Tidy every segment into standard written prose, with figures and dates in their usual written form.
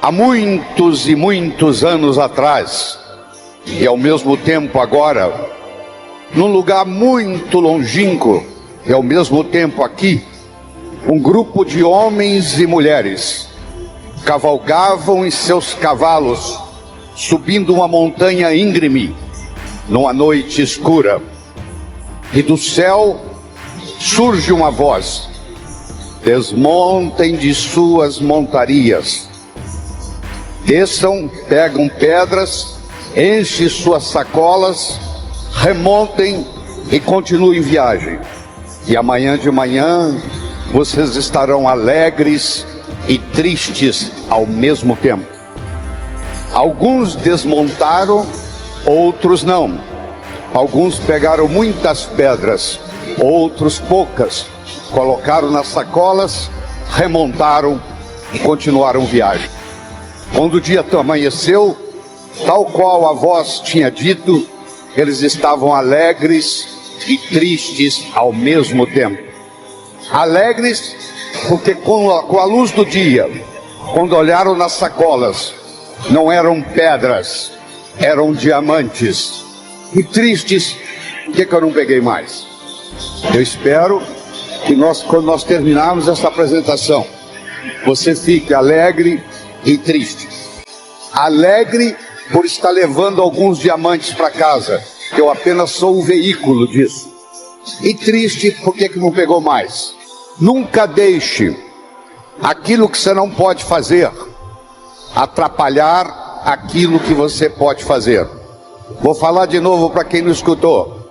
Há muitos e muitos anos atrás, e ao mesmo tempo agora, num lugar muito longínquo, e ao mesmo tempo aqui, um grupo de homens e mulheres cavalgavam em seus cavalos, subindo uma montanha íngreme, numa noite escura. E do céu surge uma voz: desmontem de suas montarias, desçam, pegam pedras, enchem suas sacolas, remontem e continuem viagem. E amanhã de manhã vocês estarão alegres e tristes ao mesmo tempo. Alguns desmontaram, outros não. Alguns pegaram muitas pedras, outros poucas. Colocaram nas sacolas, remontaram e continuaram viagem. Quando o dia amanheceu, tal qual a voz tinha dito, eles estavam alegres e tristes ao mesmo tempo. Alegres porque com a luz do dia, quando olharam nas sacolas, não eram pedras, eram diamantes. E tristes, por que eu não peguei mais? Eu espero que quando nós terminarmos essa apresentação, você fique alegre e triste. Alegre por estar levando alguns diamantes para casa, que eu apenas sou o veículo disso. E triste porque não pegou mais. Nunca deixe aquilo que você não pode fazer atrapalhar aquilo que você pode fazer. Vou falar de novo para quem não escutou.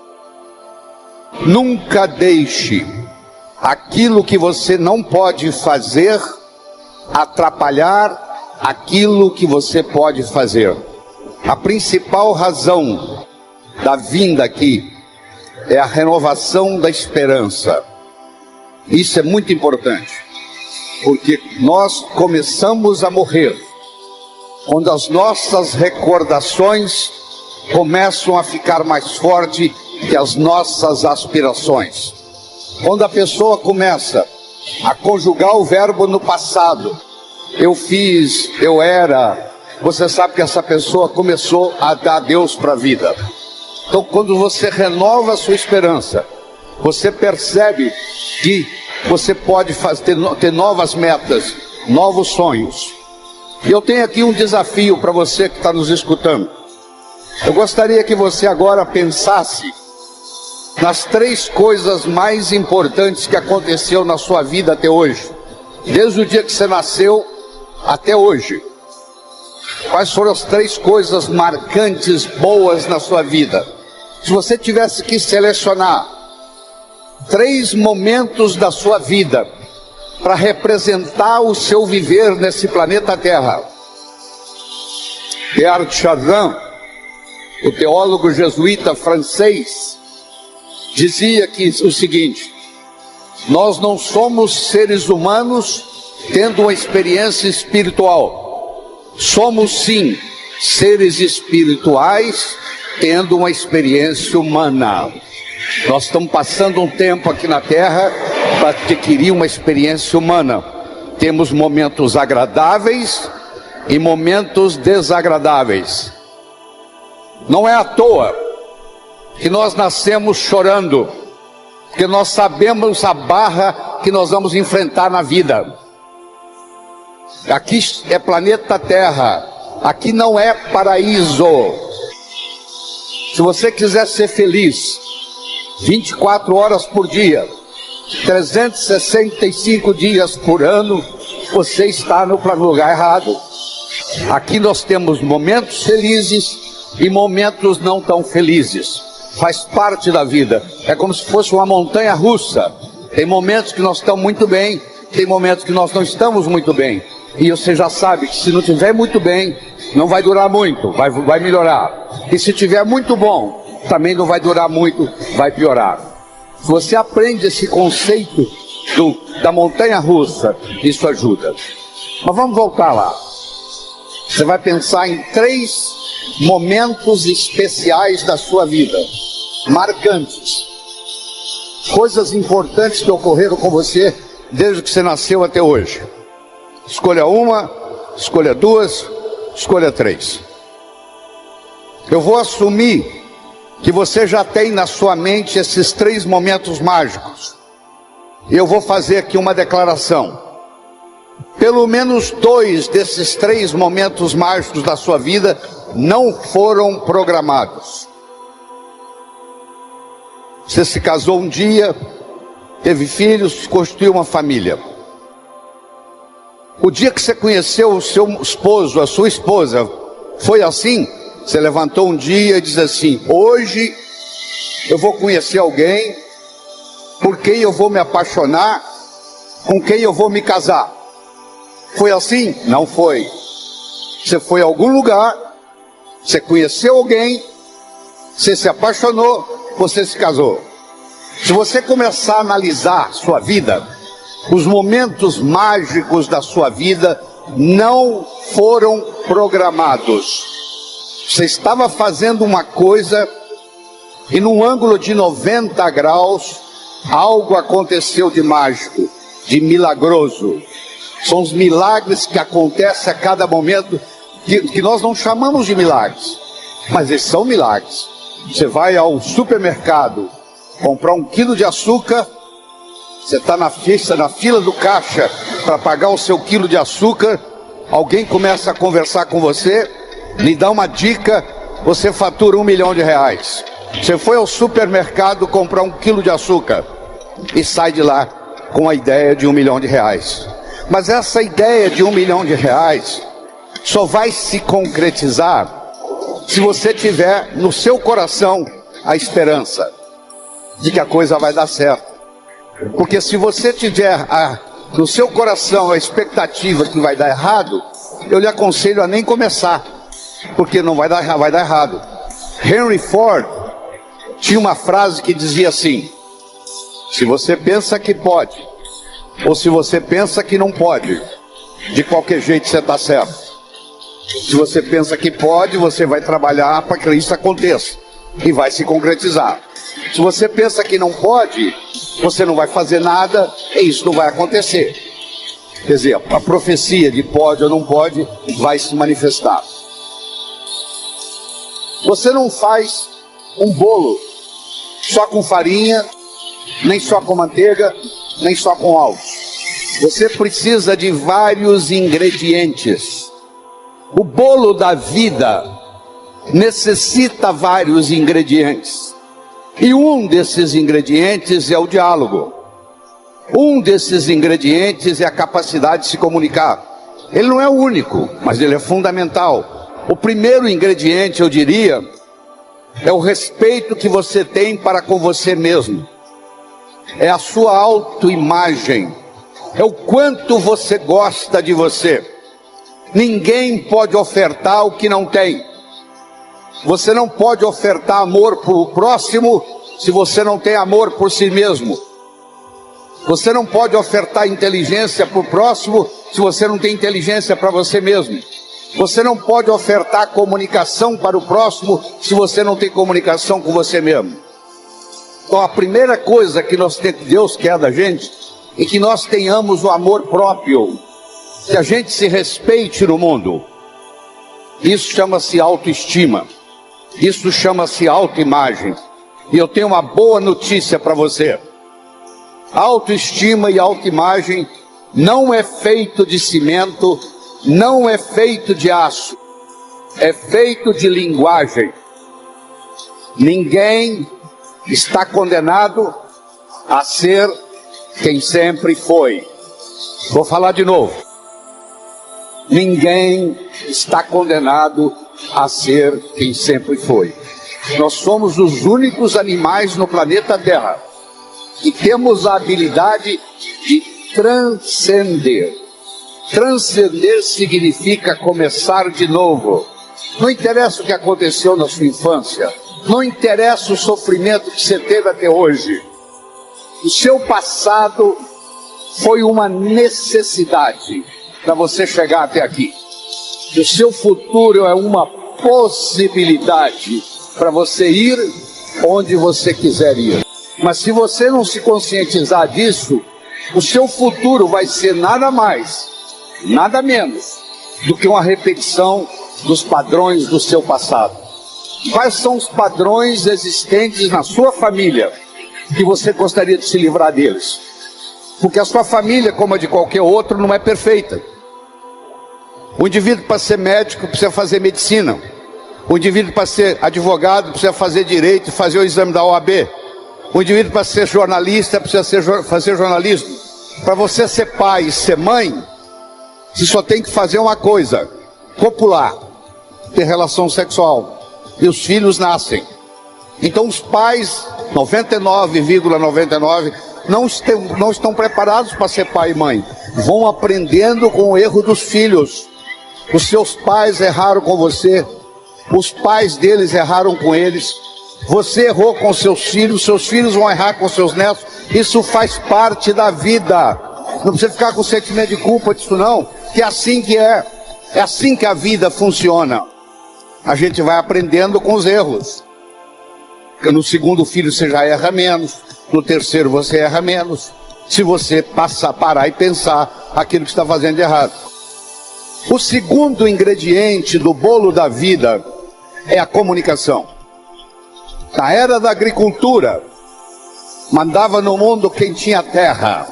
Nunca deixe aquilo que você não pode fazer atrapalhar aquilo que você pode fazer. A principal razão da vinda aqui é a renovação da esperança. Isso é muito importante, porque nós começamos a morrer quando as nossas recordações começam a ficar mais fortes que as nossas aspirações. Quando a pessoa começa a conjugar o verbo no passado, eu fiz, eu era, você sabe que essa pessoa começou a dar Deus para a vida. Então, quando você renova a sua esperança, você percebe que você pode ter novas metas, novos sonhos. E eu tenho aqui um desafio para você que está nos escutando. Eu gostaria que você agora pensasse nas 3 coisas mais importantes que aconteceu na sua vida até hoje. Desde o dia que você nasceu até hoje. Quais foram as 3 coisas marcantes, boas na sua vida? Se você tivesse que selecionar 3 momentos da sua vida para representar o seu viver nesse planeta Terra. Teilhard de Chardin, o teólogo jesuíta francês, dizia que o seguinte: nós não somos seres humanos tendo uma experiência espiritual. Somos sim seres espirituais tendo uma experiência humana. Nós estamos passando um tempo aqui na Terra para adquirir uma experiência humana. Temos momentos agradáveis e momentos desagradáveis. Não é à toa que nós nascemos chorando, porque nós sabemos a barra que nós vamos enfrentar na vida. Aqui é planeta Terra, aqui não é paraíso. Se você quiser ser feliz 24 horas por dia, 365 dias por ano, você está no lugar errado. Aqui nós temos momentos felizes e momentos não tão felizes. Faz parte da vida. É como se fosse uma montanha russa. Tem momentos que nós estamos muito bem, tem momentos que nós não estamos muito bem. E você já sabe que se não estiver muito bem, não vai durar muito, vai melhorar. E se estiver muito bom, também não vai durar muito, vai piorar. Se você aprende esse conceito da montanha russa, isso ajuda. Mas vamos voltar lá. Você vai pensar em 3 momentos especiais da sua vida, marcantes. Coisas importantes que ocorreram com você desde que você nasceu até hoje. Escolha uma escolha 2, escolha 3. Eu vou assumir que você já tem na sua mente esses 3 momentos mágicos. Eu vou fazer aqui uma declaração. Pelo menos 2 desses 3 momentos mágicos da sua vida não foram programados. Você se casou um dia, teve filhos, constituiu uma família. O dia que você conheceu o seu esposo, a sua esposa, foi assim? Você levantou um dia e disse assim: hoje eu vou conhecer alguém por quem eu vou me apaixonar, com quem eu vou me casar. Foi assim? Não foi. Você foi a algum lugar, você conheceu alguém, você se apaixonou, você se casou. Se você começar a analisar sua vida, os momentos mágicos da sua vida não foram programados. Você estava fazendo uma coisa e num ângulo de 90 graus, algo aconteceu de mágico, de milagroso. São os milagres que acontecem a cada momento, que nós não chamamos de milagres, mas eles são milagres. Você vai ao supermercado comprar 1 quilo de açúcar, você está na fila do caixa para pagar o seu quilo de açúcar, alguém começa a conversar com você, lhe dá uma dica, você fatura R$1 milhão. Você foi ao supermercado comprar 1 quilo de açúcar e sai de lá com a ideia de R$1 milhão. Mas essa ideia de R$1 milhão só vai se concretizar se você tiver no seu coração a esperança de que a coisa vai dar certo. Porque se você tiver no seu coração a expectativa que vai dar errado, eu lhe aconselho a nem começar, porque não vai dar errado. Henry Ford tinha uma frase que dizia assim: se você pensa que pode, ou se você pensa que não pode, de qualquer jeito você está certo. Se você pensa que pode, você vai trabalhar para que isso aconteça e vai se concretizar. Se você pensa que não pode, você não vai fazer nada e isso não vai acontecer. Quer dizer, a profecia de pode ou não pode vai se manifestar. Você não faz um bolo só com farinha, nem só com manteiga, nem só com ovos. Você precisa de vários ingredientes. O bolo da vida necessita vários ingredientes. E um desses ingredientes é o diálogo. Um desses ingredientes é a capacidade de se comunicar. Ele não é o único, mas ele é fundamental. O primeiro ingrediente, eu diria, é o respeito que você tem para com você mesmo. É a sua autoimagem. É o quanto você gosta de você. Ninguém pode ofertar o que não tem. Você não pode ofertar amor para o próximo se você não tem amor por si mesmo. Você não pode ofertar inteligência para o próximo se você não tem inteligência para você mesmo. Você não pode ofertar comunicação para o próximo se você não tem comunicação com você mesmo. Então a primeira coisa que Deus quer da gente é que nós tenhamos o amor próprio, que a gente se respeite no mundo. Isso chama-se autoestima. Isso chama-se autoimagem. E eu tenho uma boa notícia para você. Autoestima e autoimagem não é feito de cimento, não é feito de aço, é feito de linguagem. Ninguém está condenado a ser quem sempre foi. Vou falar de novo. Ninguém está condenado a ser quem sempre foi. Nós somos os únicos animais no planeta Terra que temos a habilidade de transcender. Transcender significa começar de novo. Não interessa o que aconteceu na sua infância, não interessa o sofrimento que você teve até hoje. O seu passado foi uma necessidade para você chegar até aqui. O seu futuro é uma possibilidade para você ir onde você quiser ir. Mas se você não se conscientizar disso, o seu futuro vai ser nada mais, nada menos do que uma repetição dos padrões do seu passado. Quais são os padrões existentes na sua família que você gostaria de se livrar deles? Porque a sua família, como a de qualquer outro, não é perfeita. O indivíduo, para ser médico, precisa fazer medicina. O indivíduo, para ser advogado, precisa fazer direito e fazer o exame da OAB. O indivíduo, para ser jornalista, precisa fazer jornalismo. Para você ser pai e ser mãe, você só tem que fazer uma coisa: copular, ter relação sexual. E os filhos nascem. Então os pais, 99,99, não estão preparados para ser pai e mãe. Vão aprendendo com o erro dos filhos. Os seus pais erraram com você, os pais deles erraram com eles, você errou com seus filhos vão errar com seus netos. Isso faz parte da vida. Não precisa ficar com sentimento de culpa disso não, que é assim que é assim que a vida funciona. A gente vai aprendendo com os erros. No segundo filho você já erra menos, no terceiro você erra menos, se você parar e pensar aquilo que está fazendo de errado. O segundo ingrediente do bolo da vida é a comunicação. Na era da agricultura, mandava no mundo quem tinha terra.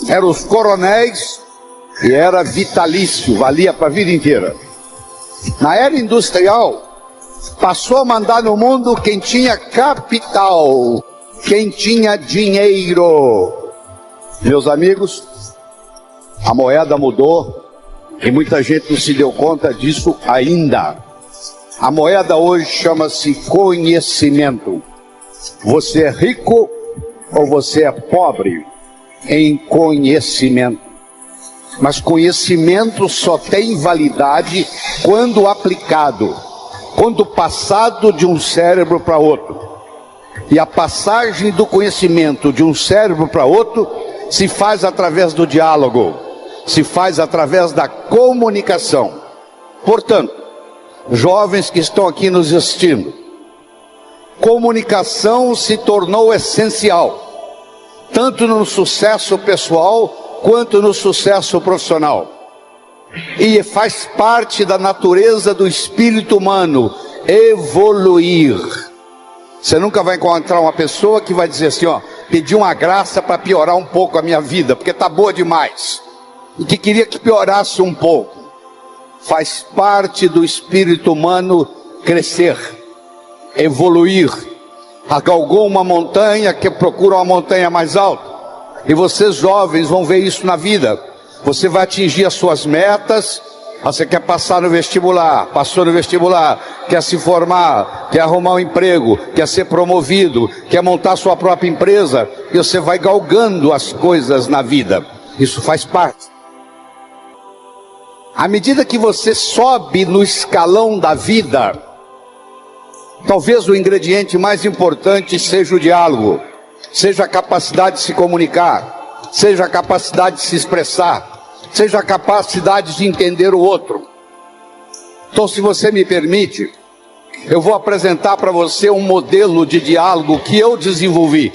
Eram os coronéis e era vitalício, valia para a vida inteira. Na era industrial, passou a mandar no mundo quem tinha capital, quem tinha dinheiro. Meus amigos, a moeda mudou e muita gente não se deu conta disso ainda. A moeda hoje chama-se conhecimento. Você é rico ou você é pobre em conhecimento. Mas conhecimento só tem validade quando aplicado, quando passado de um cérebro para outro. E a passagem do conhecimento de um cérebro para outro se faz através do diálogo, se faz através da comunicação. Portanto, jovens que estão aqui nos assistindo, comunicação se tornou essencial, tanto no sucesso pessoal quanto no sucesso profissional. E faz parte da natureza do espírito humano evoluir. Você nunca vai encontrar uma pessoa que vai dizer assim, pedi uma graça para piorar um pouco a minha vida, porque está boa demais, e que queria que piorasse um pouco. Faz parte do espírito humano crescer, evoluir. Galgou uma montanha, que procura uma montanha mais alta. E vocês jovens vão ver isso na vida. Você vai atingir as suas metas. Você quer passar no vestibular, passou no vestibular, quer se formar, quer arrumar um emprego, quer ser promovido, quer montar sua própria empresa. E você vai galgando as coisas na vida. Isso faz parte. À medida que você sobe no escalão da vida, talvez o ingrediente mais importante seja o diálogo, seja a capacidade de se comunicar, seja a capacidade de se expressar, seja a capacidade de entender o outro. Então, se você me permite, eu vou apresentar para você um modelo de diálogo que eu desenvolvi.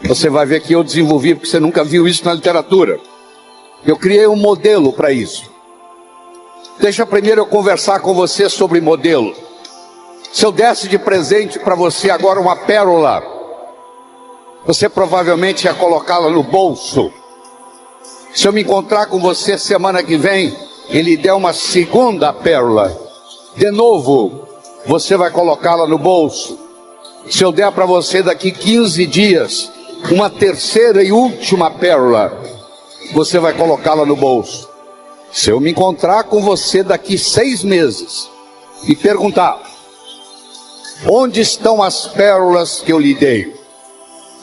Você vai ver que eu desenvolvi porque você nunca viu isso na literatura. Eu criei um modelo para isso. Deixa primeiro eu conversar com você sobre modelo. Se eu desse de presente para você agora uma pérola, você provavelmente ia colocá-la no bolso. Se eu me encontrar com você semana que vem e lhe der uma segunda pérola, de novo, você vai colocá-la no bolso. Se eu der para você daqui 15 dias uma terceira e última pérola, você vai colocá-la no bolso. Se eu me encontrar com você daqui 6 meses e perguntar: onde estão as pérolas que eu lhe dei?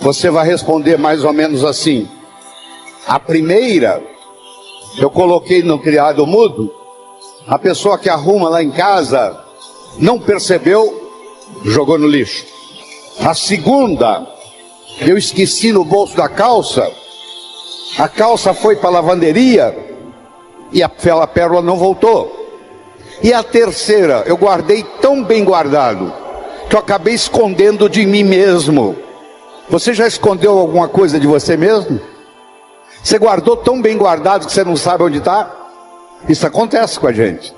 Você vai responder mais ou menos assim: a primeira eu coloquei no criado mudo, a pessoa que arruma lá em casa não percebeu, jogou no lixo. A segunda eu esqueci no bolso da calça, a calça foi para a lavanderia e aquela pérola não voltou. E a terceira eu guardei tão bem guardado que eu acabei escondendo de mim mesmo. Você já escondeu alguma coisa de você mesmo? Você guardou tão bem guardado que você não sabe onde está? Isso acontece com a gente.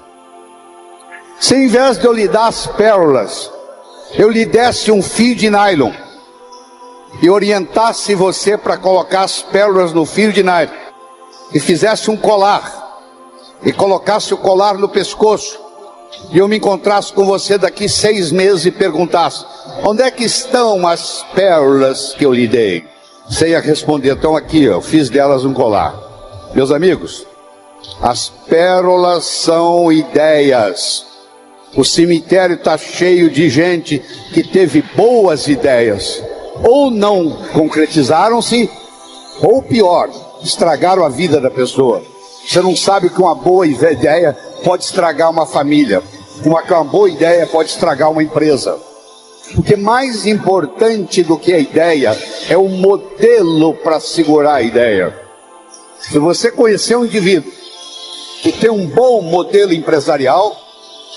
Se em vez de eu lhe dar as pérolas, eu lhe desse um fio de nylon e orientasse você para colocar as pérolas no fio de nylon e fizesse um colar e colocasse o colar no pescoço e eu me encontrasse com você daqui 6 meses e perguntasse: onde é que estão as pérolas que eu lhe dei? Você ia responder: estão aqui, eu fiz delas um colar. Meus amigos, as pérolas são ideias. O cemitério está cheio de gente que teve boas ideias, ou não concretizaram-se, ou pior, estragaram a vida da pessoa. Você não sabe que uma boa ideia pode estragar uma família, uma boa ideia pode estragar uma empresa. Porque mais importante do que a ideia é o modelo para segurar a ideia. Se você conhecer um indivíduo que tem um bom modelo empresarial,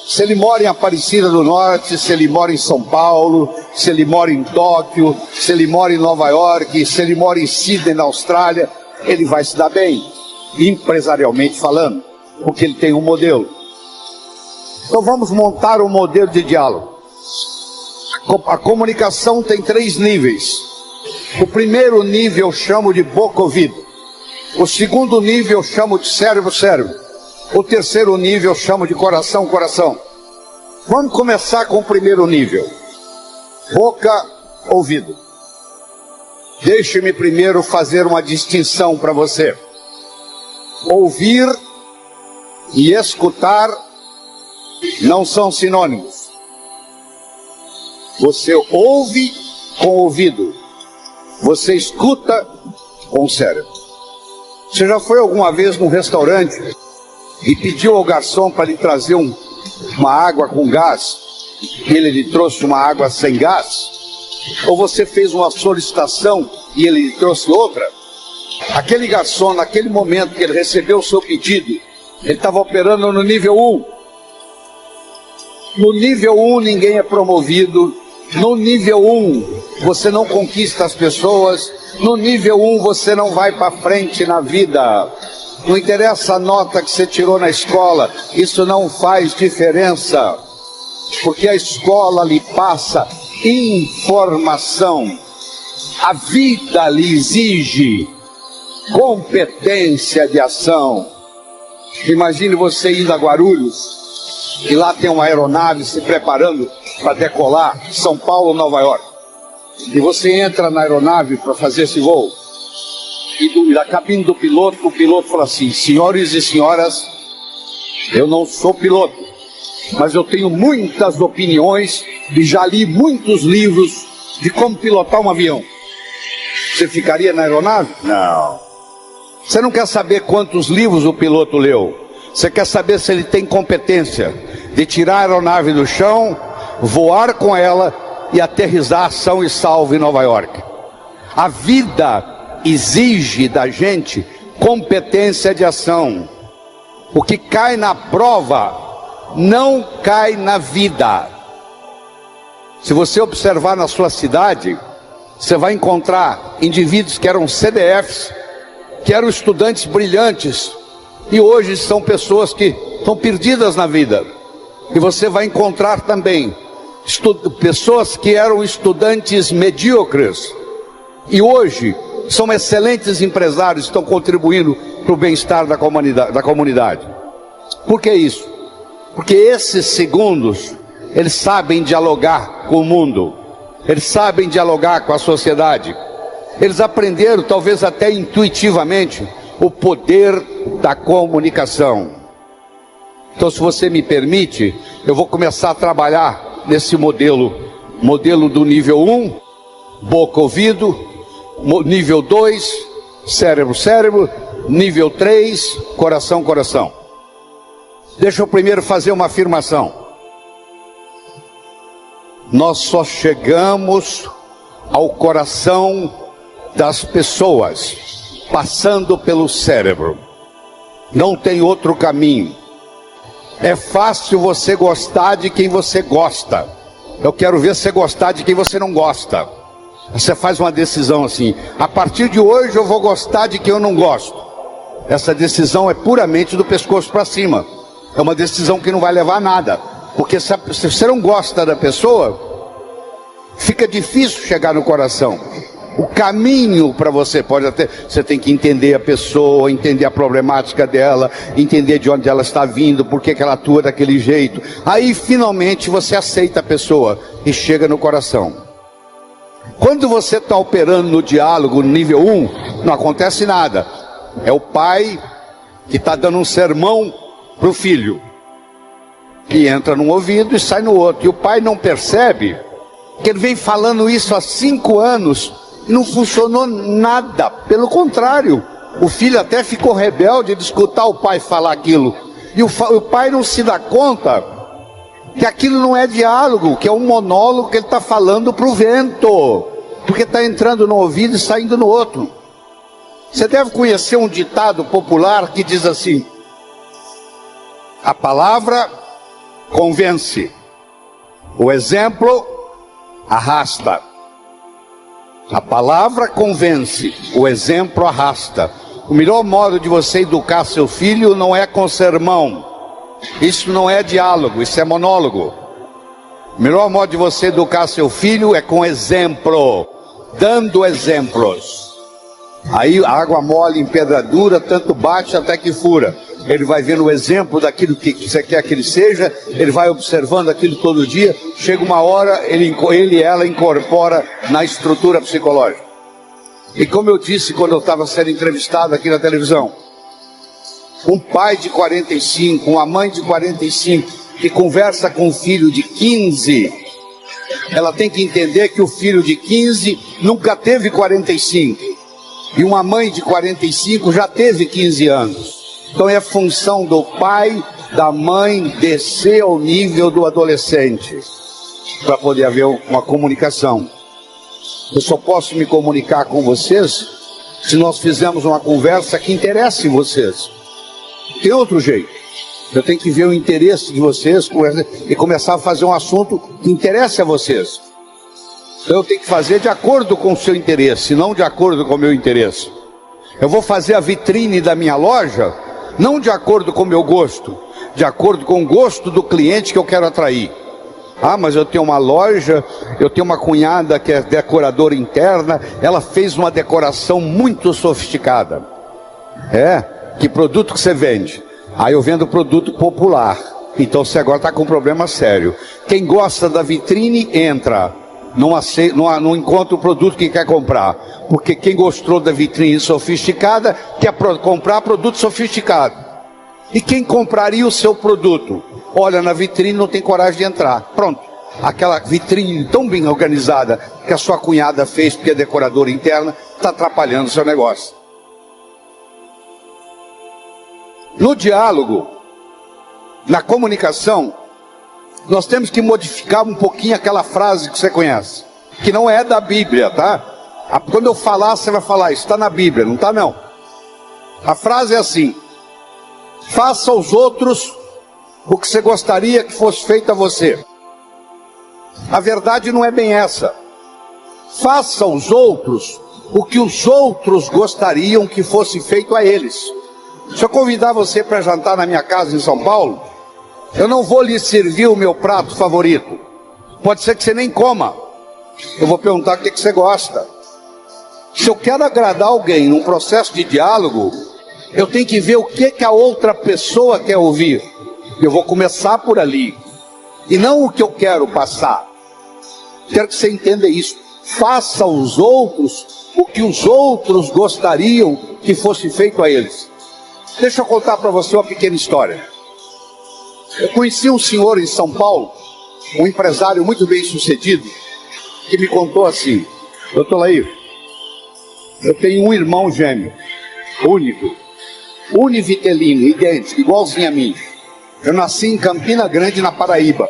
se ele mora em Aparecida do Norte, se ele mora em São Paulo, se ele mora em Tóquio, se ele mora em Nova York, se ele mora em Sydney, na Austrália, ele vai se dar bem, empresarialmente falando, porque ele tem um modelo. Então vamos montar um modelo de diálogo. A comunicação tem 3 níveis. O primeiro nível eu chamo de boca-ouvido. O segundo nível eu chamo de cérebro-cérebro. O terceiro nível eu chamo de coração-coração. Vamos começar com o primeiro nível. Boca-ouvido. Deixe-me primeiro fazer uma distinção para você. Ouvir e escutar não são sinônimos. Você ouve com o ouvido, você escuta com o cérebro. Você já foi alguma vez num restaurante e pediu ao garçom para lhe trazer uma água com gás, e ele lhe trouxe uma água sem gás? Ou você fez uma solicitação e ele lhe trouxe outra? Aquele garçom, naquele momento que ele recebeu o seu pedido, ele estava operando no nível 1. No nível 1 ninguém é promovido. No nível 1 você não conquista as pessoas. No nível 1 você não vai para frente na vida. Não interessa a nota que você tirou na escola, isso não faz diferença, porque a escola lhe passa informação. A vida lhe exige competência de ação. Imagine você indo a Guarulhos e lá tem uma aeronave se preparando para decolar São Paulo, Nova York. E você entra na aeronave para fazer esse voo. E da cabine do piloto, o piloto fala assim: senhores e senhoras, eu não sou piloto, mas eu tenho muitas opiniões e já li muitos livros de como pilotar um avião. Você ficaria na aeronave? Não. Você não quer saber quantos livros o piloto leu. Você quer saber se ele tem competência de tirar a aeronave do chão, voar com ela e aterrissar são e salvo em Nova York. A vida exige da gente competência de ação. O que cai na prova não cai na vida. Se você observar na sua cidade, você vai encontrar indivíduos que eram CDFs, que eram estudantes brilhantes, e hoje são pessoas que estão perdidas na vida. E você vai encontrar também pessoas que eram estudantes medíocres, e hoje são excelentes empresários, estão contribuindo para o bem-estar da comunidade. Por que isso? Porque esses segundos, eles sabem dialogar com o mundo, eles sabem dialogar com a sociedade, eles aprenderam, talvez até intuitivamente, o poder da comunicação. Então, se você me permite, eu vou começar a trabalhar nesse modelo do nível 1, boca-ouvido, nível 2, cérebro-cérebro, nível 3, coração-coração. Deixa eu primeiro fazer uma afirmação. Nós só chegamos ao coração das pessoas passando pelo cérebro. Não tem outro caminho. É fácil você gostar de quem você gosta. Eu quero ver você gostar de quem você não gosta. Você faz uma decisão assim: a partir de hoje eu vou gostar de quem eu não gosto. essa decisão é puramente do pescoço para cima. É uma decisão que não vai levar a nada. Porque se você não gosta da pessoa, fica difícil chegar no coração. O caminho para você pode até... Você tem que entender a pessoa, entender a problemática dela, entender de onde ela está vindo, por que ela atua daquele jeito. Aí, finalmente, você aceita a pessoa e chega no coração. Quando você está operando no diálogo, no nível 1, não acontece nada. É o pai que está dando um sermão para o filho, que entra num ouvido e sai no outro. E o pai não percebe que ele vem falando isso há 5 anos e não funcionou nada. Pelo contrário, o filho até ficou rebelde de escutar o pai falar aquilo. E o pai não se dá conta que aquilo não é diálogo, que é um monólogo que ele está falando para o vento, porque está entrando no ouvido e saindo no outro. Você deve conhecer um ditado popular que diz assim: a palavra convence, o exemplo arrasta. A palavra convence, o exemplo arrasta. O melhor modo de você educar seu filho não é com sermão. Isso não é diálogo, isso é monólogo. O melhor modo de você educar seu filho é com exemplo, dando exemplos. Aí a água mole em pedra dura, tanto bate até que fura. Ele vai vendo o exemplo daquilo que você quer que ele seja, ele vai observando aquilo todo dia, chega uma hora, ele e ela incorpora na estrutura psicológica. E como eu disse quando eu estava sendo entrevistado aqui na televisão, um pai de 45, uma mãe de 45, que conversa com um filho de 15, ela tem que entender que o filho de 15 nunca teve 45, e uma mãe de 45 já teve 15 anos. Então é função do pai, da mãe, descer ao nível do adolescente, para poder haver uma comunicação. Eu só posso me comunicar com vocês se nós fizermos uma conversa que interesse vocês. Tem outro jeito. Eu tenho que ver o interesse de vocês e começar a fazer um assunto que interesse a vocês. Então eu tenho que fazer de acordo com o seu interesse, não de acordo com o meu interesse. Eu vou fazer a vitrine da minha loja não de acordo com o meu gosto, de acordo com o gosto do cliente que eu quero atrair. Ah, mas eu tenho uma loja, eu tenho uma cunhada que é decoradora interna, ela fez uma decoração muito sofisticada. Que produto que você vende? Ah, eu vendo produto popular. Então você agora está com um problema sério. Quem gosta da vitrine entra, não encontra o produto que quer comprar. Porque quem gostou da vitrine sofisticada quer comprar produto sofisticado. E quem compraria o seu produto? Olha na vitrine, não tem coragem de entrar. Pronto. Aquela vitrine tão bem organizada que a sua cunhada fez porque é decoradora interna, está atrapalhando o seu negócio. No diálogo, na comunicação, nós temos que modificar um pouquinho aquela frase que você conhece, que não é da Bíblia, tá? Quando eu falar, você vai falar, isso está na Bíblia, não está não. A frase é assim: faça aos outros o que você gostaria que fosse feito a você. A verdade não é bem essa. Faça aos outros o que os outros gostariam que fosse feito a eles. Se eu convidar você para jantar na minha casa em São Paulo, eu não vou lhe servir o meu prato favorito. Pode ser que você nem coma. Eu vou perguntar o que você gosta. Se eu quero agradar alguém num processo de diálogo, eu tenho que ver o que a outra pessoa quer ouvir. Eu vou começar por ali. E não o que eu quero passar. Quero que você entenda isso. Faça aos outros o que os outros gostariam que fosse feito a eles. Deixa eu contar para você uma pequena história. Eu conheci um senhor em São Paulo, um empresário muito bem sucedido, que me contou assim: doutor Laí, eu tenho um irmão gêmeo, único, univitelino, idêntico, igualzinho a mim. Eu nasci em Campina Grande, na Paraíba.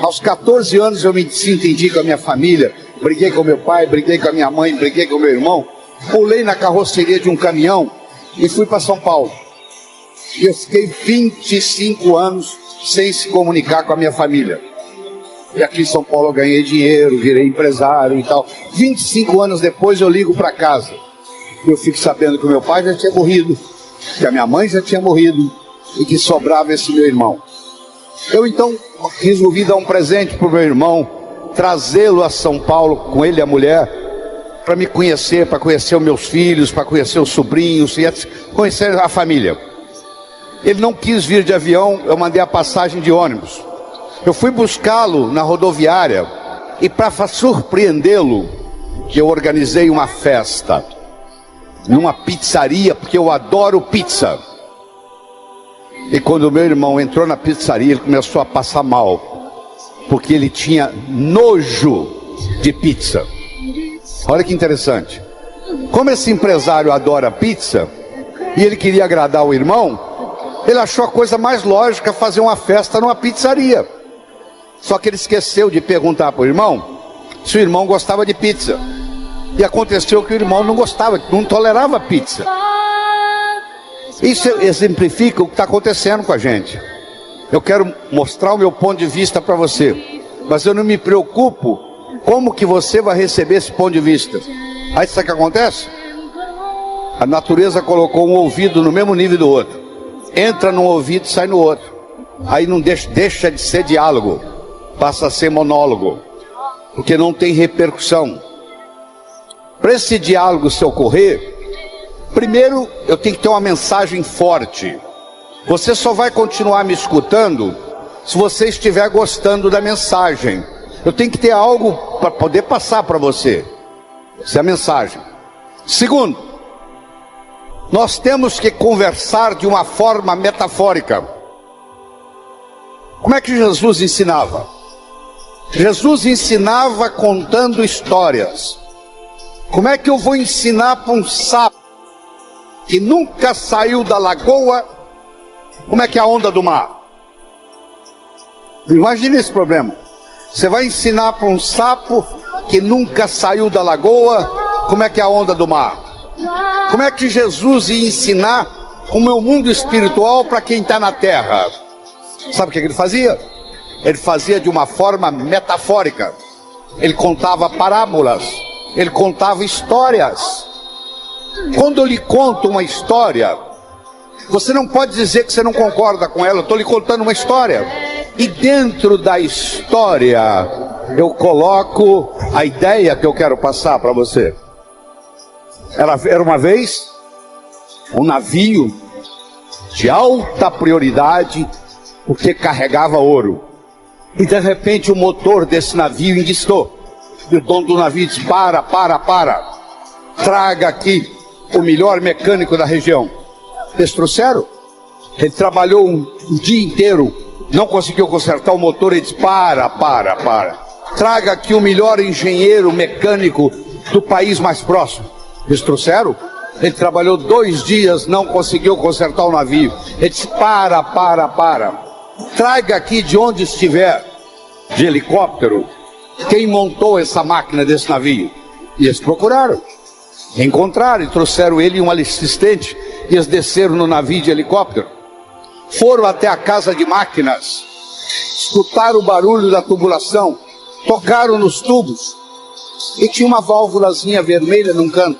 Aos 14 anos eu me desentendi com a minha família, briguei com meu pai, briguei com a minha mãe, briguei com meu irmão, pulei na carroceria de um caminhão e fui para São Paulo. E eu fiquei 25 anos sem se comunicar com a minha família. E aqui em São Paulo eu ganhei dinheiro, virei empresário e tal. 25 anos depois eu ligo para casa. Eu fico sabendo que o meu pai já tinha morrido, que a minha mãe já tinha morrido e que sobrava esse meu irmão. Eu então resolvi dar um presente para o meu irmão, trazê-lo a São Paulo, com ele e a mulher, para me conhecer, para conhecer os meus filhos, para conhecer os sobrinhos, e conhecer a família. Ele não quis vir de avião, eu mandei a passagem de ônibus. Eu fui buscá-lo na rodoviária e, para surpreendê-lo, eu organizei uma festa numa pizzaria, porque eu adoro pizza. E quando o meu irmão entrou na pizzaria, ele começou a passar mal, porque ele tinha nojo de pizza. Olha que interessante. Como esse empresário adora pizza, e ele queria agradar o irmão, ele achou a coisa mais lógica fazer uma festa numa pizzaria. Só que ele esqueceu de perguntar para o irmão se o irmão gostava de pizza. E aconteceu que o irmão não gostava, não tolerava pizza. Isso exemplifica o que está acontecendo com a gente. Eu quero mostrar o meu ponto de vista para você, mas eu não me preocupo como que você vai receber esse ponto de vista. Aí sabe o que acontece? A natureza colocou um ouvido no mesmo nível do outro. Entra num ouvido e sai no outro. Aí não deixa de ser diálogo, passa a ser monólogo, porque não tem repercussão. Para esse diálogo se ocorrer, primeiro eu tenho que ter uma mensagem forte. Você só vai continuar me escutando se você estiver gostando da mensagem. Eu tenho que ter algo para poder passar para você. Essa é a mensagem. Segundo, nós temos que conversar de uma forma metafórica. Como é que Jesus ensinava? Jesus ensinava contando histórias. Como é que eu vou ensinar para um sapo que nunca saiu da lagoa como é que é a onda do mar? Imagine esse problema. Você vai ensinar para um sapo que nunca saiu da lagoa como é que é a onda do mar? Como é que Jesus ia ensinar como é o mundo espiritual para quem está na terra? Sabe o que ele fazia? Ele fazia de uma forma metafórica. Ele contava parábolas, ele contava histórias. Quando eu lhe conto uma história, você não pode dizer que você não concorda com ela. Eu estou lhe contando uma história, e dentro da história eu coloco a ideia que eu quero passar para você. Era uma vez um navio de alta prioridade, porque carregava ouro, e de repente o motor desse navio enguiçou, e o dono do navio disse: para, traga aqui o melhor mecânico da região. Eles trouxeram. Ele trabalhou um dia inteiro, não conseguiu consertar o motor. Ele disse: para, traga aqui o melhor engenheiro mecânico do país mais próximo. Eles trouxeram. Ele trabalhou 2 dias, não conseguiu consertar o navio. Ele disse: para, traga aqui de onde estiver, de helicóptero, quem montou essa máquina desse navio. E eles procuraram, encontraram e trouxeram ele e um assistente. E eles desceram no navio de helicóptero, foram até a casa de máquinas, escutaram o barulho da tubulação, tocaram nos tubos, e tinha uma válvulazinha vermelha num canto.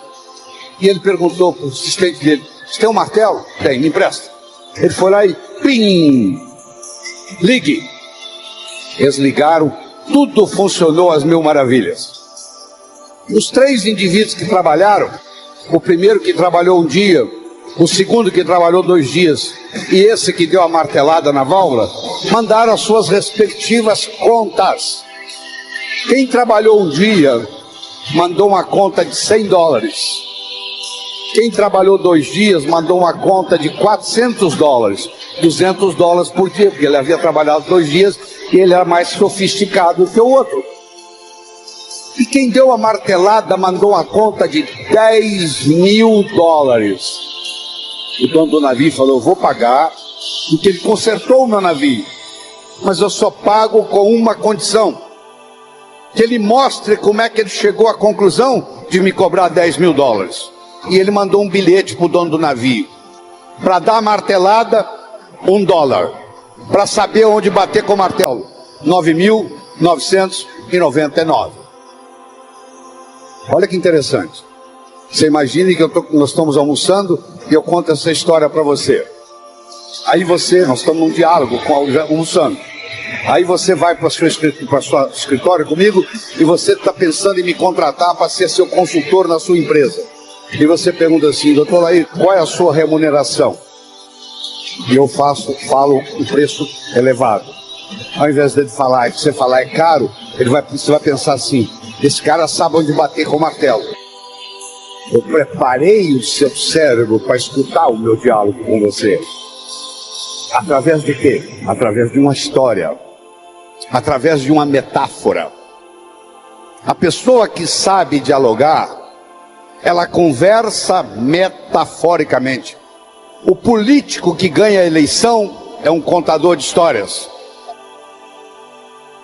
E ele perguntou para o assistente dele: você tem um martelo? Tem, me empresta. Ele foi lá e pim, ligue. Eles ligaram, tudo funcionou às mil maravilhas. Os 3 indivíduos que trabalharam, o primeiro que trabalhou um dia, o segundo que trabalhou 2 dias, e esse que deu a martelada na válvula, mandaram as suas respectivas contas. Quem trabalhou um dia mandou uma conta de $100. Quem trabalhou 2 dias mandou uma conta de $400, $200 por dia, porque ele havia trabalhado 2 dias e ele era mais sofisticado que o outro. E quem deu a martelada mandou uma conta de $10.000. O dono do navio falou: eu vou pagar, porque ele consertou o meu navio, mas eu só pago com uma condição: que ele mostre como é que ele chegou à conclusão de me cobrar $10.000. E ele mandou um bilhete para o dono do navio: para dar a martelada, $1, para saber onde bater com o martelo, 9.999. Olha que interessante. Você imagine que nós estamos almoçando e eu conto essa história para você. Aí nós estamos num diálogo, almoçando. Aí você vai para o seu escritório comigo e você está pensando em me contratar para ser seu consultor na sua empresa. E você pergunta assim, doutor Laí, qual é a sua remuneração? E eu falo um preço elevado. Ao invés de você falar é caro, você vai pensar assim, esse cara sabe onde bater com o martelo. Eu preparei o seu cérebro para escutar o meu diálogo com você. Através de quê? Através de uma história. Através de uma metáfora. A pessoa que sabe dialogar, ela conversa metaforicamente. O político que ganha a eleição é um contador de histórias.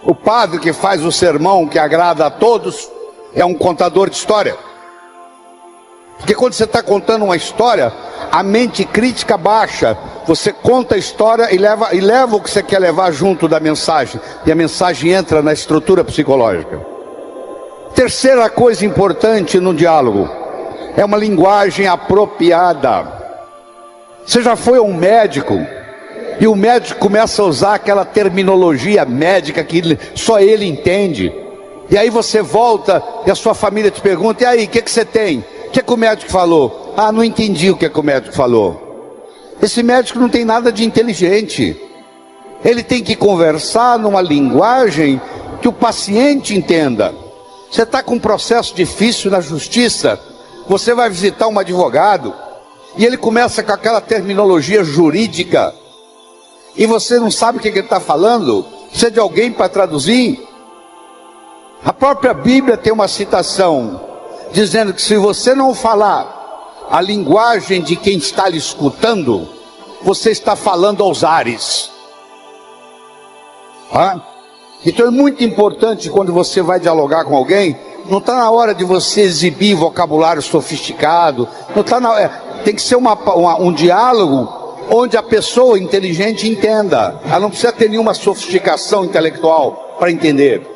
O padre que faz o sermão que agrada a todos é um contador de história. Porque quando você está contando uma história, a mente crítica baixa. Você conta a história e leva o que você quer levar junto da mensagem. E a mensagem entra na estrutura psicológica. Terceira coisa importante no diálogo é uma linguagem apropriada. Você já foi a um médico e o médico começa a usar aquela terminologia médica que só ele entende. E aí você volta e a sua família te pergunta, e aí, o que você tem? O que o médico falou? Ah, não entendi o que o médico falou. Esse médico não tem nada de inteligente. Ele tem que conversar numa linguagem que o paciente entenda. Você está com um processo difícil na justiça, você vai visitar um advogado, e ele começa com aquela terminologia jurídica, e você não sabe o que ele está falando, precisa de alguém para traduzir. A própria Bíblia tem uma citação, dizendo que se você não falar a linguagem de quem está lhe escutando, você está falando aos ares. Então é muito importante quando você vai dialogar com alguém, não está na hora de você exibir vocabulário sofisticado, não tá tem que ser um diálogo onde a pessoa inteligente entenda. Ela não precisa ter nenhuma sofisticação intelectual para entender.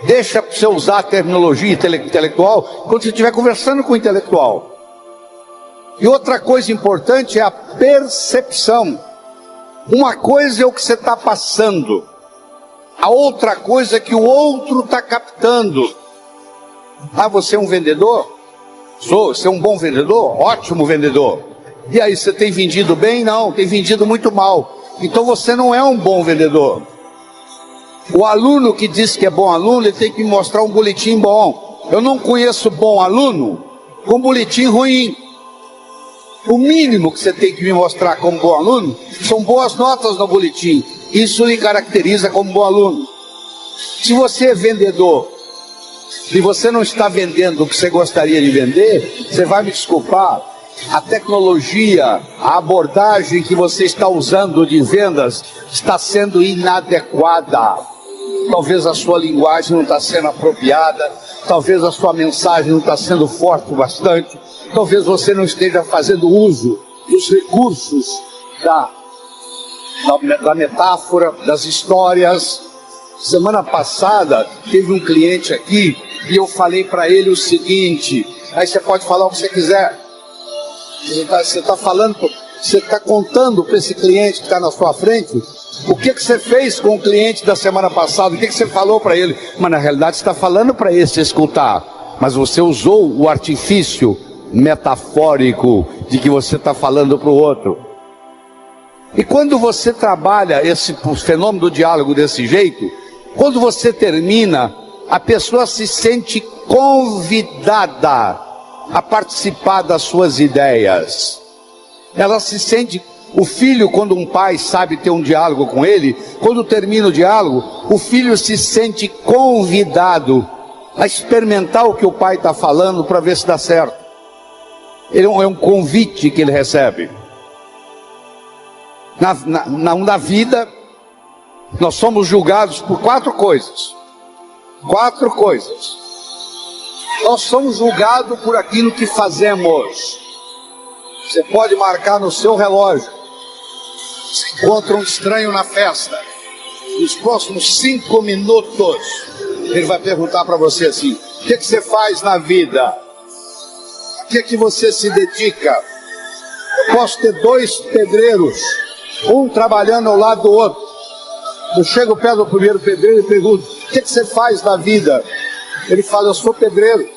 Deixa você usar a terminologia intelectual quando você estiver conversando com o intelectual. E outra coisa importante é a percepção. Uma coisa é o que você está passando, a outra coisa é que o outro está captando. Ah, você é um vendedor? Você é um bom vendedor? Ótimo vendedor. E aí, você tem vendido bem? Não, tem vendido muito mal. Então você não é um bom vendedor. O aluno que diz que é bom aluno, ele tem que me mostrar um boletim bom. Eu não conheço bom aluno com boletim ruim. O mínimo que você tem que me mostrar como bom aluno são boas notas no boletim. Isso lhe caracteriza como bom aluno. Se você é vendedor e você não está vendendo o que você gostaria de vender, você vai me desculpar, a tecnologia, a abordagem que você está usando de vendas está sendo inadequada. Talvez a sua linguagem não está sendo apropriada, talvez a sua mensagem não está sendo forte o bastante, talvez você não esteja fazendo uso dos recursos da metáfora, das histórias. Semana passada teve um cliente aqui e eu falei para ele o seguinte, aí você pode falar o que você quiser. Você está falando, você está contando para esse cliente que está na sua frente o que você fez com o cliente da semana passada, o que você falou para ele. Mas na realidade você está falando para esse escutar, mas você usou o artifício metafórico de que você está falando para o outro. E quando você trabalha esse fenômeno do diálogo desse jeito, quando você termina, a pessoa se sente convidada a participar das suas ideias. Ela se sente, o filho, quando um pai sabe ter um diálogo com ele, quando termina o diálogo, o filho se sente convidado a experimentar o que o pai está falando para ver se dá certo. É um convite que ele recebe. Na vida, nós somos julgados por quatro coisas. Nós somos julgados por aquilo que fazemos. Você pode marcar no seu relógio. Você encontra um estranho na festa. Nos próximos 5 minutos, ele vai perguntar para você assim: o que você faz na vida? que você se dedica? Eu posso ter dois pedreiros, um trabalhando ao lado do outro. Eu chego perto do primeiro pedreiro e pergunto: o que você faz na vida? Ele fala: eu sou pedreiro.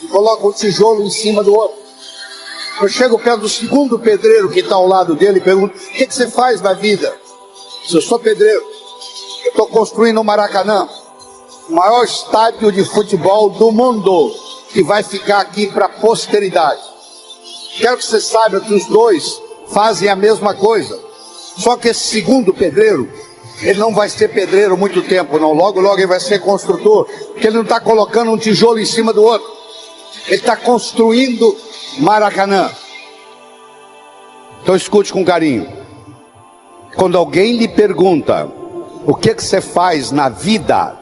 E coloca um tijolo em cima do outro. Eu chego perto do segundo pedreiro que está ao lado dele e pergunto: o que você faz na vida? Eu sou pedreiro. Eu estou construindo o Maracanã, o maior estádio de futebol do mundo, que vai ficar aqui para a posteridade. Quero que você saiba que os dois fazem a mesma coisa. Só que esse segundo pedreiro, ele não vai ser pedreiro muito tempo, não. Logo, logo ele vai ser construtor, porque ele não está colocando um tijolo em cima do outro. Ele está construindo Maracanã. Então escute com carinho. Quando alguém lhe pergunta o que você faz na vida,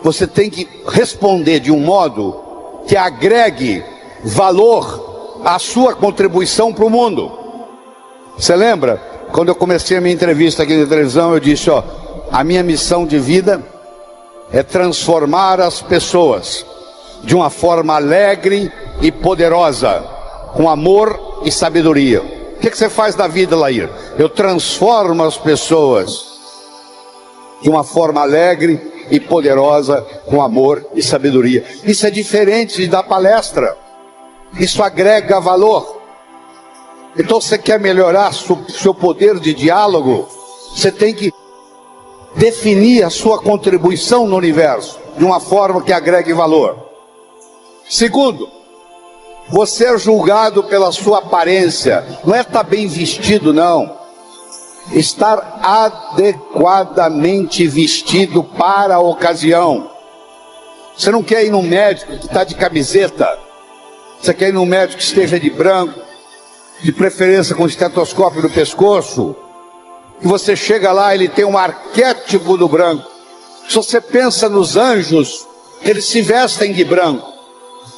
você tem que responder de um modo que agregue valor à sua contribuição para o mundo. Você lembra? Quando eu comecei a minha entrevista aqui na televisão, eu disse: ó, a minha missão de vida é transformar as pessoas de uma forma alegre e poderosa, com amor e sabedoria. O que você faz na vida, Lair? Eu transformo as pessoas de uma forma alegre e poderosa, com amor e sabedoria. Isso é diferente de dar palestra. Isso agrega valor. Então, você quer melhorar seu poder de diálogo? Você tem que definir a sua contribuição no universo de uma forma que agregue valor. Segundo, você é julgado pela sua aparência. Não é estar bem vestido, não. Estar adequadamente vestido para a ocasião. Você não quer ir num médico que está de camiseta. Você quer ir num médico que esteja de branco, de preferência com estetoscópio no pescoço. E você chega lá, ele tem um arquétipo do branco. Se você pensa nos anjos, eles se vestem de branco.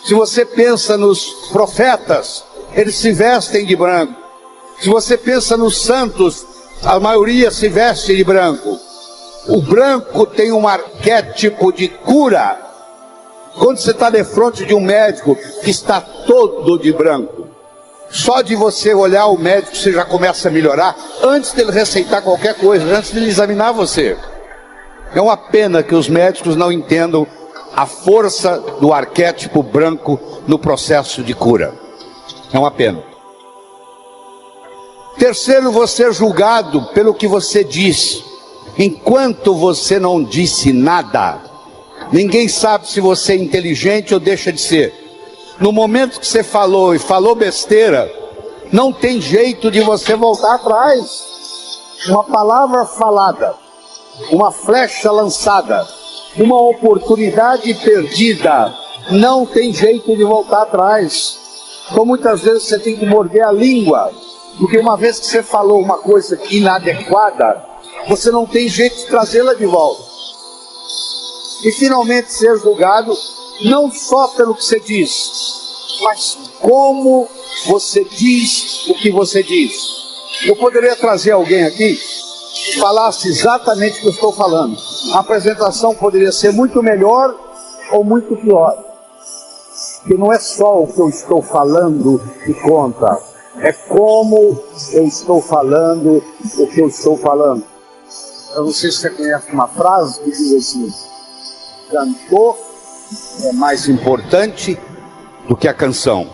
Se você pensa nos profetas, eles se vestem de branco. Se você pensa nos santos, a maioria se veste de branco. O branco tem um arquétipo de cura. Quando você está de frente de um médico que está todo de branco, só de você olhar o médico você já começa a melhorar, antes dele receitar qualquer coisa, antes de ele examinar você. É uma pena que os médicos não entendam a força do arquétipo branco no processo de cura. É uma pena. Terceiro, você é julgado pelo que você diz. Enquanto você não disse nada, ninguém sabe se você é inteligente ou deixa de ser. No momento que você falou e falou besteira, não tem jeito de você voltar atrás. Uma palavra falada, uma flecha lançada, uma oportunidade perdida, não tem jeito de voltar atrás. Então muitas vezes você tem que morder a língua, porque uma vez que você falou uma coisa inadequada, você não tem jeito de trazê-la de volta. E finalmente ser julgado não só pelo que você diz, mas como você diz o que você diz. Eu poderia trazer alguém aqui que falasse exatamente o que eu estou falando. A apresentação poderia ser muito melhor ou muito pior. Porque não é só o que eu estou falando que conta, é como eu estou falando o que eu estou falando. Eu não sei se você conhece uma frase que diz assim: cantor é mais importante do que a canção.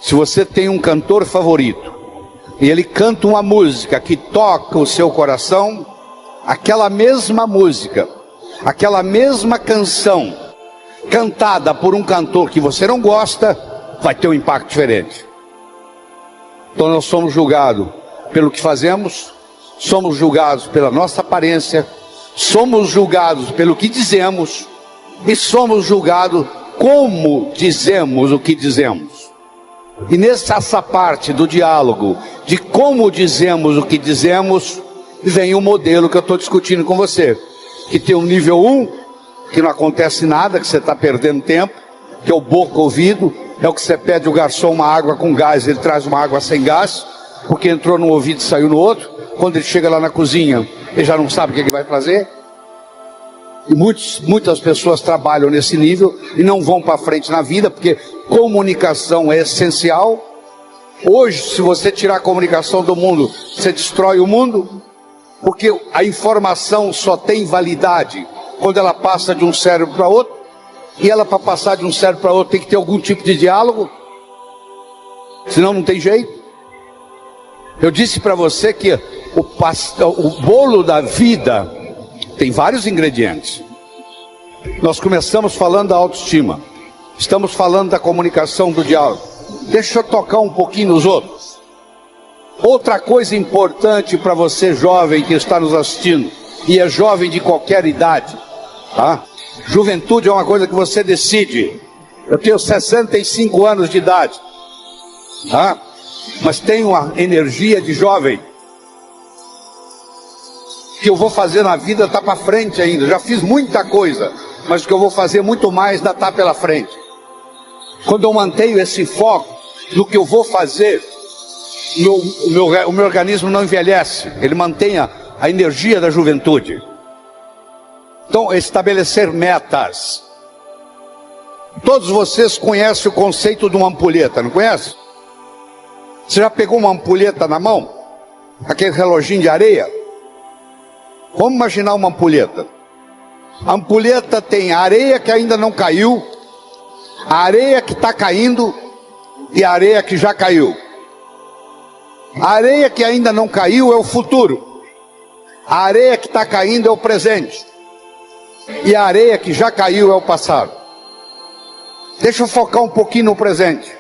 Se você tem um cantor favorito e ele canta uma música que toca o seu coração, aquela mesma música, aquela mesma canção cantada por um cantor que você não gosta, vai ter um impacto diferente. Então nós somos julgados pelo que fazemos, somos julgados pela nossa aparência, somos julgados pelo que dizemos e somos julgados como dizemos o que dizemos. E nessa parte do diálogo, de como dizemos o que dizemos, vem o modelo que eu estou discutindo com você, que tem um nível 1, que não acontece nada, que você está perdendo tempo, que é o boca-ouvido, é o que você pede o garçom uma água com gás, ele traz uma água sem gás, porque entrou num ouvido e saiu no outro. Quando ele chega lá na cozinha, ele já não sabe o que ele vai fazer. E muitas pessoas trabalham nesse nível e não vão para frente na vida, porque comunicação é essencial. Hoje, se você tirar a comunicação do mundo, você destrói o mundo, porque a informação só tem validade quando ela passa de um cérebro para outro, e ela, para passar de um cérebro para outro, tem que ter algum tipo de diálogo, senão não tem jeito. Eu disse para você que o bolo da vida tem vários ingredientes. Nós começamos falando da autoestima, estamos falando da comunicação, do diálogo. Deixa eu tocar um pouquinho nos outros. Outra coisa importante para você jovem que está nos assistindo, e é jovem de qualquer idade, tá? Juventude é uma coisa que você decide. Eu tenho 65 anos de idade, tá? Mas tenho uma energia de jovem. O que eu vou fazer na vida está para frente ainda. Já fiz muita coisa, mas o que eu vou fazer muito mais ainda está pela frente. Quando eu mantenho esse foco no que eu vou fazer, o meu organismo não envelhece, ele mantém a energia da juventude. Então, estabelecer metas. Todos vocês conhecem o conceito de uma ampulheta, não conhece? Você já pegou uma ampulheta na mão? Aquele reloginho de areia? Vamos imaginar uma ampulheta. A ampulheta tem a areia que ainda não caiu, a areia que está caindo e a areia que já caiu. A areia que ainda não caiu é o futuro. A areia que está caindo é o presente. E a areia que já caiu é o passado. Deixa eu focar um pouquinho no presente.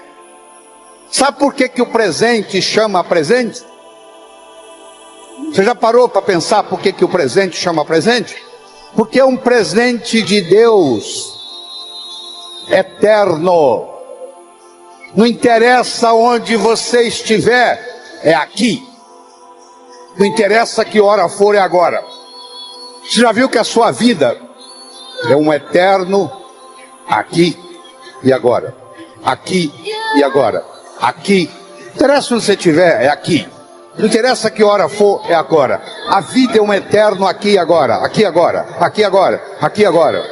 Sabe por que o presente chama presente? Você já parou para pensar por que o presente chama presente? Porque é um presente de Deus, eterno. Não interessa onde você estiver, é aqui. Não interessa que hora for, é agora. Você já viu que a sua vida é um eterno aqui e agora? Aqui e agora. Aqui. Não interessa onde você estiver, é aqui. Não interessa que hora for, é agora. A vida é um eterno aqui e agora. Aqui agora. Aqui agora. Aqui agora.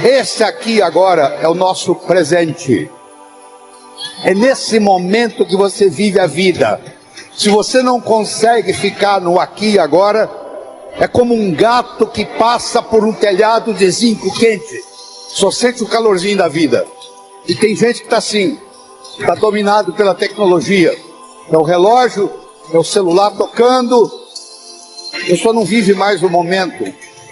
Esse aqui agora é o nosso presente. É nesse momento que você vive a vida. Se você não consegue ficar no aqui e agora, é como um gato que passa por um telhado de zinco quente. Só sente o calorzinho da vida. E tem gente que está assim, está dominado pela tecnologia. É o relógio, é o celular tocando. A pessoa não vive mais o momento.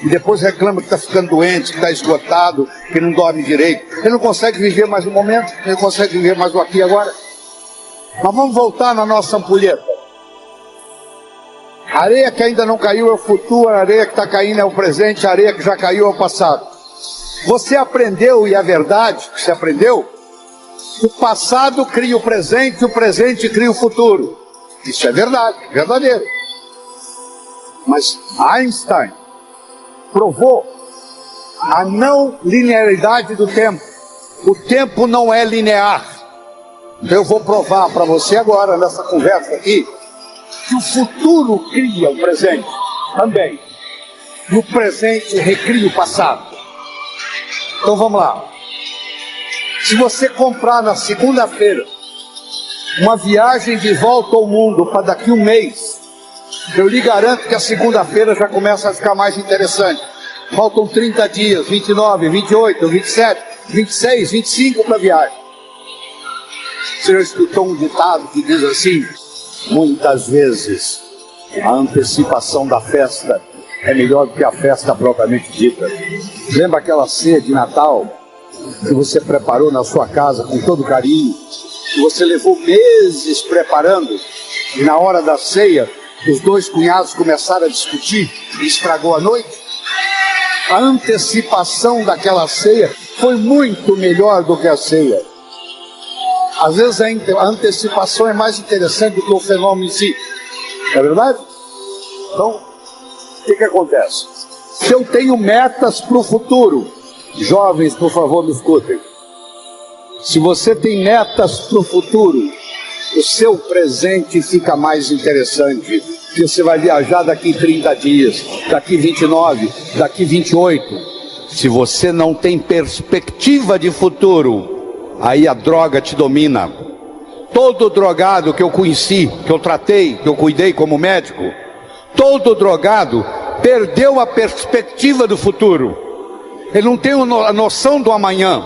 E depois reclama que está ficando doente, que está esgotado, que não dorme direito. Ele não consegue viver mais o momento, ele não consegue viver mais o aqui e agora. Mas vamos voltar na nossa ampulheta. A areia que ainda não caiu é o futuro, a areia que está caindo é o presente, a areia que já caiu é o passado. Você aprendeu, e é verdade que você aprendeu, o passado cria o presente cria o futuro. Isso é verdade, verdadeiro. Mas Einstein provou a não linearidade do tempo. O tempo não é linear. Eu vou provar para você agora, nessa conversa aqui, que o futuro cria o presente também. E o presente recria o passado. Então vamos lá. Se você comprar na segunda-feira uma viagem de volta ao mundo para daqui um mês, eu lhe garanto que a segunda-feira já começa a ficar mais interessante. Faltam 30 dias, 29, 28, 27, 26, 25 para a viagem. Você já escutou um ditado que diz assim: muitas vezes a antecipação da festa é melhor do que a festa propriamente dita. Lembra aquela ceia de Natal que você preparou na sua casa com todo carinho, que você levou meses preparando, e na hora da ceia os dois cunhados começaram a discutir e estragou a noite? A antecipação daquela ceia foi muito melhor do que a ceia. Às vezes a antecipação é mais interessante do que o fenômeno em si. Não é verdade? Então, o que acontece? Se eu tenho metas para o futuro, jovens, por favor, me escutem. Se você tem metas para o futuro, o seu presente fica mais interessante. Porque você vai viajar daqui 30 dias, daqui 29, daqui 28. Se você não tem perspectiva de futuro, aí a droga te domina. Todo drogado que eu conheci, que eu tratei, que eu cuidei como médico, todo drogado perdeu a perspectiva do futuro. Ele não tem a noção do amanhã.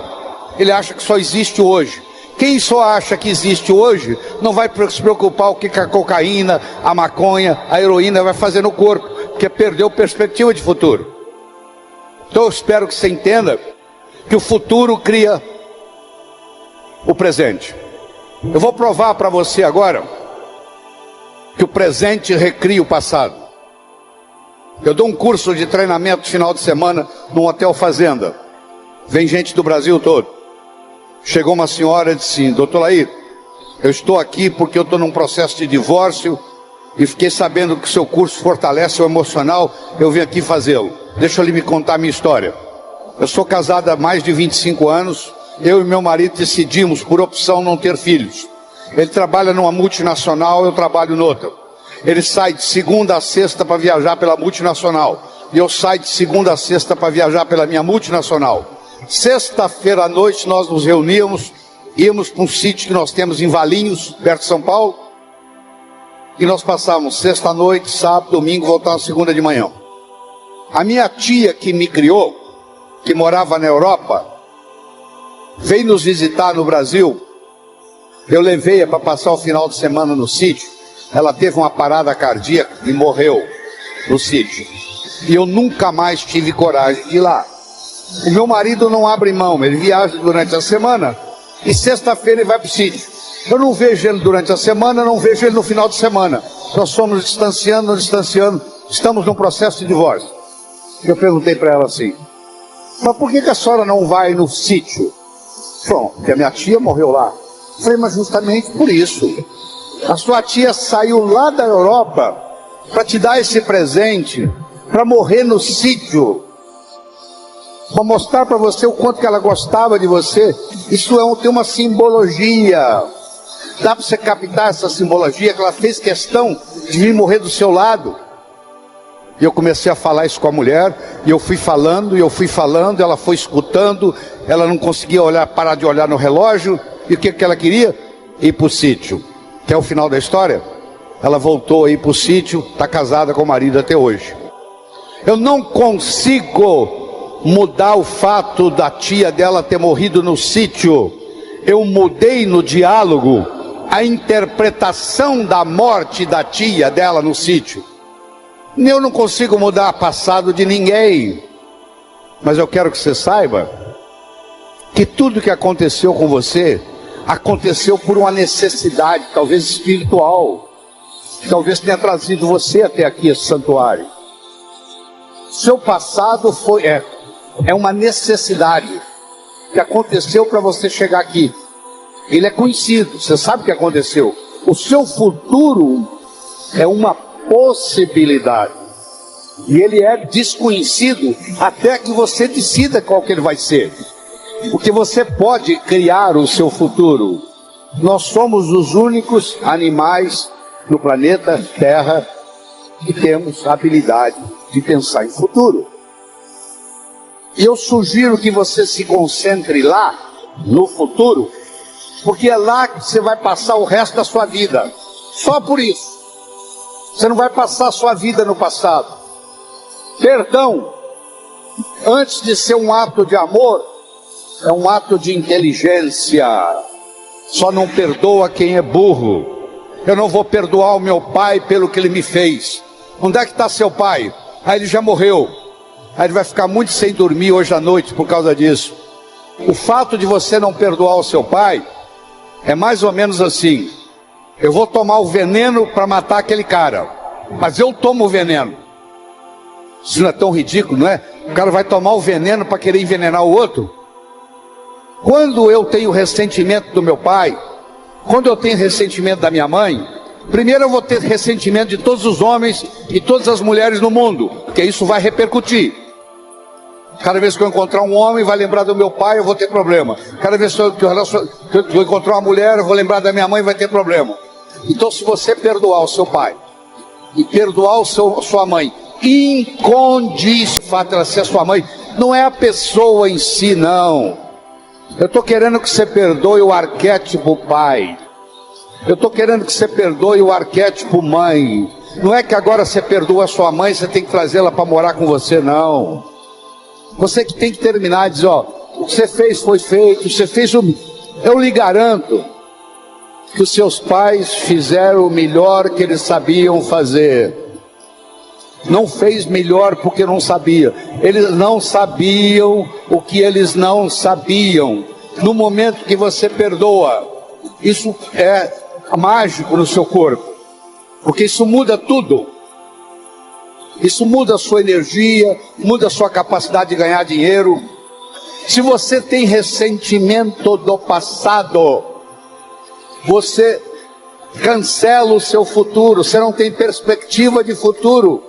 Ele acha que só existe hoje. Quem só acha que existe hoje não vai se preocupar o que a cocaína, a maconha, a heroína vai fazer no corpo, porque perdeu perspectiva de futuro. Então eu espero que você entenda que o futuro cria o presente. Eu vou provar para você agora que o presente recria o passado. Eu dou um curso de treinamento final de semana num hotel fazenda. Vem gente do Brasil todo. Chegou uma senhora e disse assim: doutor Laí, eu estou aqui porque eu estou num processo de divórcio e fiquei sabendo que o seu curso fortalece o emocional, eu vim aqui fazê-lo. Deixa eu lhe contar a minha história. Eu sou casado há mais de 25 anos, eu e meu marido decidimos por opção não ter filhos. Ele trabalha numa multinacional, eu trabalho noutra. Ele sai de segunda a sexta para viajar pela multinacional, e eu saio de segunda a sexta para viajar pela minha multinacional. Sexta-feira à noite nós nos reuníamos, íamos para um sítio que nós temos em Valinhos, perto de São Paulo, e nós passávamos sexta à noite, sábado, domingo, voltávamos segunda de manhã. A minha tia que me criou, que morava na Europa, veio nos visitar no Brasil. Eu levei-a para passar o final de semana no sítio. Ela teve uma parada cardíaca e morreu no sítio. E eu nunca mais tive coragem de ir lá. O meu marido não abre mão, ele viaja durante a semana e sexta-feira ele vai para o sítio. Eu não vejo ele durante a semana, não vejo ele no final de semana. Nós somos nos distanciando, estamos num processo de divórcio. Eu perguntei para ela assim: mas por que a senhora não vai no sítio? Bom, porque a minha tia morreu lá. Eu falei: mas justamente por isso. A sua tia saiu lá da Europa para te dar esse presente, para morrer no sítio, para mostrar para você o quanto que ela gostava de você. Isso tem uma simbologia. Dá para você captar essa simbologia, que ela fez questão de vir morrer do seu lado. E eu comecei a falar isso com a mulher, e eu fui falando, ela foi escutando, ela não conseguia parar de olhar no relógio. E o que ela queria? Ir para o sítio. Que é o final da história. Ela voltou a ir para o sítio, está casada com o marido até hoje. Eu não consigo mudar o fato da tia dela ter morrido no sítio. Eu mudei no diálogo a interpretação da morte da tia dela no sítio. Eu não consigo mudar o passado de ninguém. Mas eu quero que você saiba que tudo que aconteceu com você aconteceu por uma necessidade, talvez espiritual, que talvez tenha trazido você até aqui, esse santuário. Seu passado é uma necessidade que aconteceu para você chegar aqui. Ele é conhecido, você sabe o que aconteceu. O seu futuro é uma possibilidade, e ele é desconhecido até que você decida qual que ele vai ser. Porque você pode criar o seu futuro. Nós somos os únicos animais no planeta Terra que temos a habilidade de pensar em futuro. E eu sugiro que você se concentre lá, no futuro, porque é lá que você vai passar o resto da sua vida. Só por isso. Você não vai passar a sua vida no passado. Perdão, antes de ser um ato de amor, é um ato de inteligência. Só não perdoa quem é burro. Eu não vou perdoar o meu pai pelo que ele me fez. Onde é que está seu pai? Ah, ele já morreu. Aí ele vai ficar muito sem dormir hoje à noite por causa disso. O fato de você não perdoar o seu pai é mais ou menos assim: eu vou tomar o veneno para matar aquele cara, mas eu tomo o veneno. Isso não é tão ridículo, não é? O cara vai tomar o veneno para querer envenenar o outro. Quando eu tenho ressentimento do meu pai, quando eu tenho ressentimento da minha mãe, primeiro eu vou ter ressentimento de todos os homens e todas as mulheres no mundo, porque isso vai repercutir. Cada vez que eu encontrar um homem, vai lembrar do meu pai, eu vou ter problema. Cada vez que eu encontrar uma mulher, eu vou lembrar da minha mãe, vai ter problema. Então, se você perdoar o seu pai e perdoar sua mãe, incondicionalmente, o fato de ela ser sua mãe, Não é a pessoa em si, não. Eu estou querendo que você perdoe o arquétipo pai. Eu estou querendo que você perdoe o arquétipo mãe. Não é que agora você perdoa a sua mãe, você tem que trazê-la para morar com você, não. Você que tem que terminar e dizer, ó, o que você fez foi feito, você fez o... Eu lhe garanto que os seus pais fizeram o melhor que eles sabiam fazer. Não fez melhor porque não sabia. Eles não sabiam o que eles não sabiam. No momento que você perdoa, isso é mágico no seu corpo, porque isso muda tudo. Isso muda a sua energia, muda a sua capacidade de ganhar dinheiro. Se você tem ressentimento do passado, você cancela o seu futuro, você não tem perspectiva de futuro.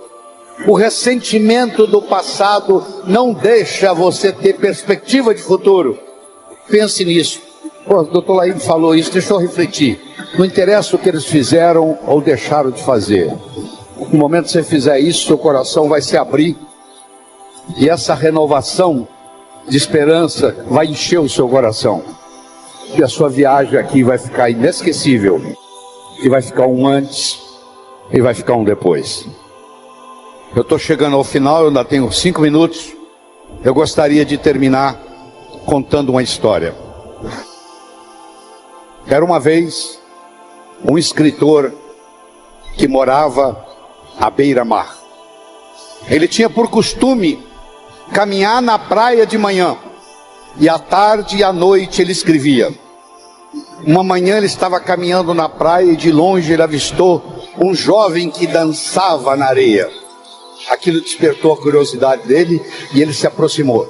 O ressentimento do passado não deixa você ter perspectiva de futuro. Pense nisso. Pô, o doutor Laíde falou isso, deixa eu refletir. Não interessa o que eles fizeram ou deixaram de fazer. No momento que você fizer isso, seu coração vai se abrir. E essa renovação de esperança vai encher o seu coração. E a sua viagem aqui vai ficar inesquecível. E vai ficar um antes e vai ficar um depois. Eu estou chegando ao final, eu ainda tenho 5 minutos. Eu gostaria de terminar contando uma história. Era uma vez um escritor que morava à beira-mar. Ele tinha por costume caminhar na praia de manhã, e à tarde e à noite ele escrevia. Uma manhã ele estava caminhando na praia e de longe ele avistou um jovem que dançava na areia. Aquilo despertou a curiosidade dele e ele se aproximou.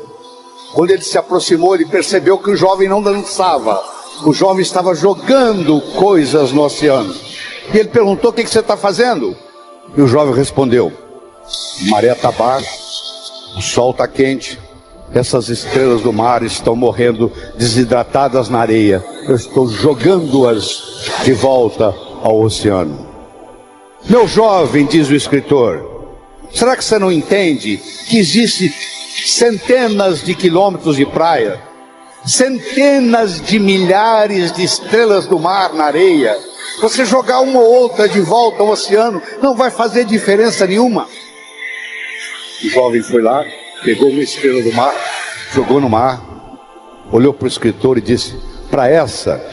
Quando ele se aproximou, ele percebeu que o jovem não dançava. O jovem estava jogando coisas no oceano. E ele perguntou: o que você está fazendo? E o jovem respondeu: a maré está baixa, o sol está quente, essas estrelas do mar estão morrendo desidratadas na areia. Eu estou jogando-as de volta ao oceano. Meu jovem, diz o escritor, será que você não entende que existe centenas de quilômetros de praia, centenas de milhares de estrelas do mar na areia? Você jogar uma ou outra de volta ao oceano não vai fazer diferença nenhuma. O jovem foi lá, pegou uma estrela do mar, jogou no mar, olhou para o escritor e disse: para essa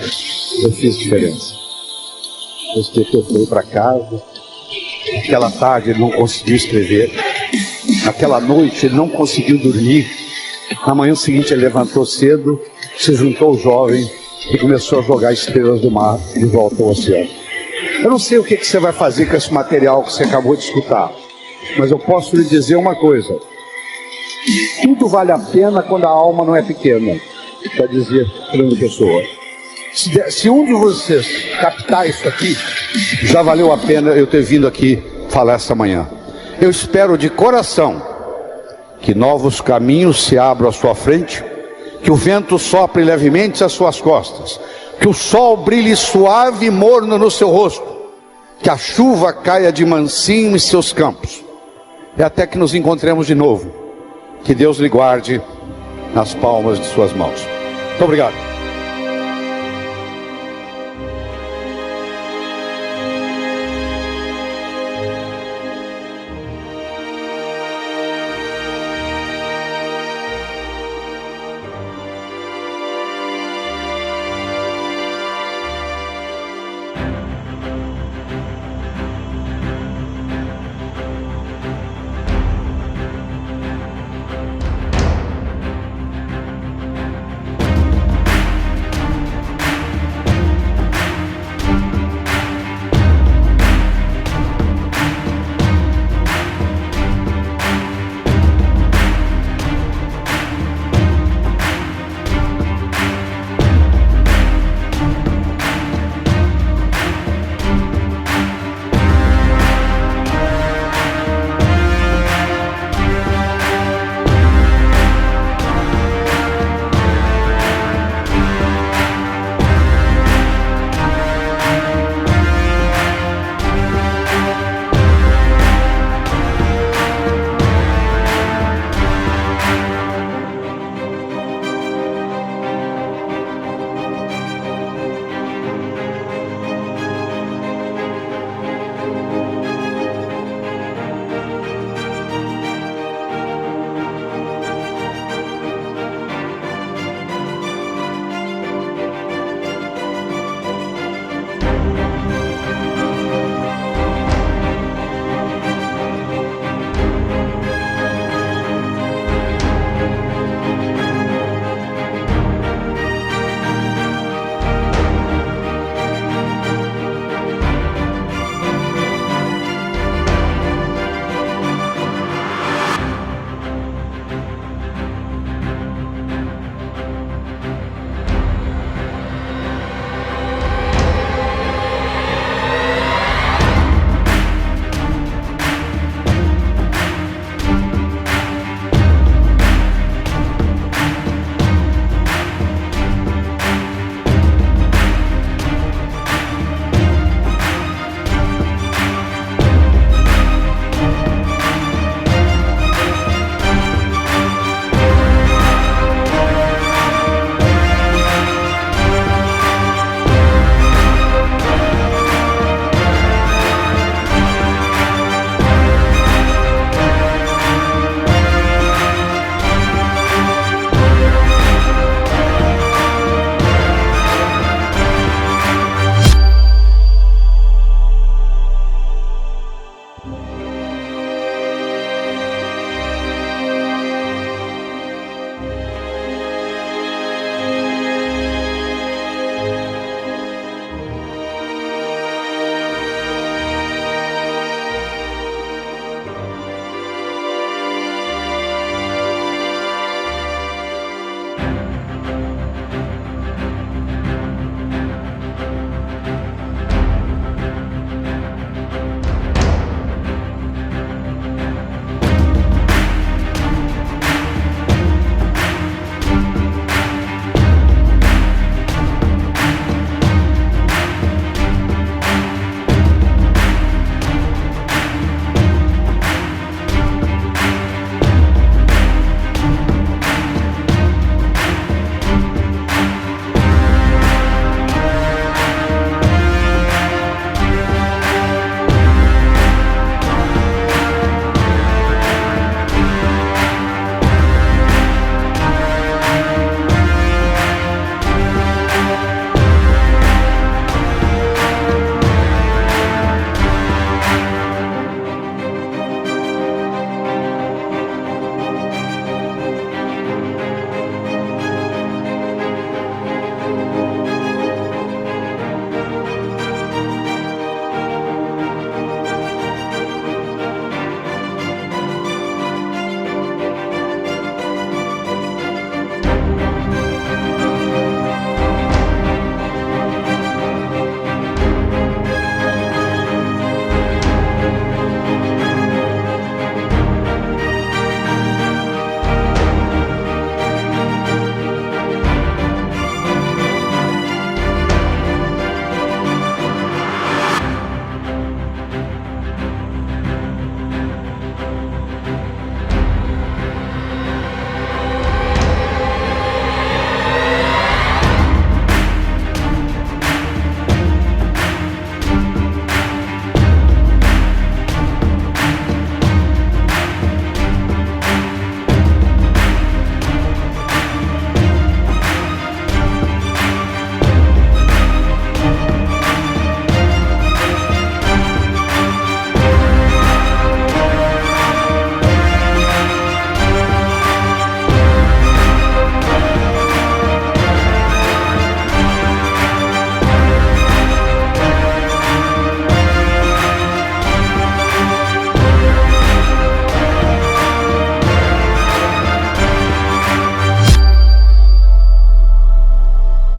eu fiz diferença. O escritor foi para casa. Aquela tarde ele não conseguiu escrever. Aquela noite ele não conseguiu dormir. Na manhã seguinte ele levantou cedo, se juntou ao jovem e começou a jogar estrelas do mar de volta ao oceano. Eu não sei o que você vai fazer com esse material que você acabou de escutar, mas eu posso lhe dizer uma coisa: tudo vale a pena quando a alma não é pequena, para dizer grande pessoa. Se um de vocês captar isso aqui, já valeu a pena eu ter vindo aqui falar esta manhã. Eu espero de coração que novos caminhos se abram à sua frente, que o vento sopre levemente às suas costas, que o sol brilhe suave e morno no seu rosto, que a chuva caia de mansinho em seus campos, e até que nos encontremos de novo. Que Deus lhe guarde nas palmas de suas mãos. Muito obrigado.